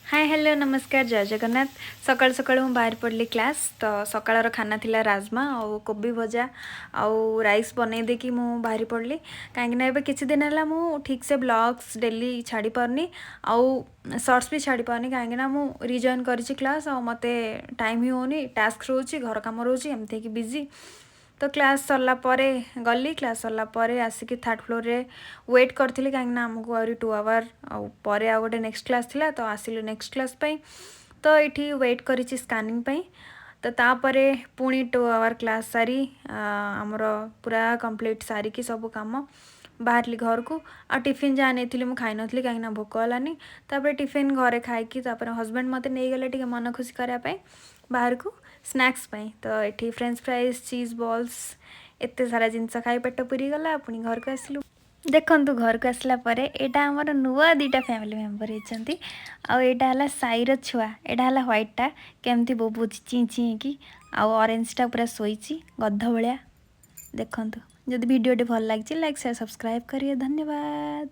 Hi hello नमस्कार जय जगन्नाथ। सकाल सकाल हूँ बाहर पड़ली क्लास तो सकाळर खाना थिला राजमा और कोबी भजा आउ राइस बनै देकी मु बाहर पड़ली कहीं एबे किछि दिन हला मु ठीक से ब्लॉग्स डेली छाड़ी पारनी आउ शॉर्ट्स भी छाड़ी पारनी कहीं मु रिजॉइन करिछि क्लास आ मते टाइम ही होनी टास्क रोची घर काम रोची एमती कि बिजी तो क्लास सरला परे गली क्लास सरला परे आसिक थर्ड फ्लोर रे वेट करथिली कहीं आमको आ 2 आवर आउ गोटे नेक्स्ट क्लास थिला तो आसिलु नेक्स्ट क्लास पाई तो ये वेट करिछि स्कानिंग पाई तो तापरे पुणी 2 आवर क्लास सारी आमर पूरा कंप्लीट सारी की सब काम बाहरली घर को आ टिफिन जहाँ नहीं मुझे खाई नी कहीं भोक हलानी तापर टिफिन घरे खाई हस्बैंड मत नहीं गले टे मन खुशी करने बाहर को स्नैक्स पाई तो ये फ्रेंच फ्राइज चीज बॉल्स एत सारा जिनस खाई पेट पूरी गला पुणी घर को आसलु देखु घर को आसला यहाँ आमर नुआ 2टा फैमिली मेम्बर होती आईटा साईर छुआ यहाँ ह्वाइटा केमती बोबुची ची ची कि आउ ऑरेंजटा पूरा शोची गध भाया देखु जदि वीडियो भल लगी लाइक शेयर सब्सक्राइब करिए धन्यवाद।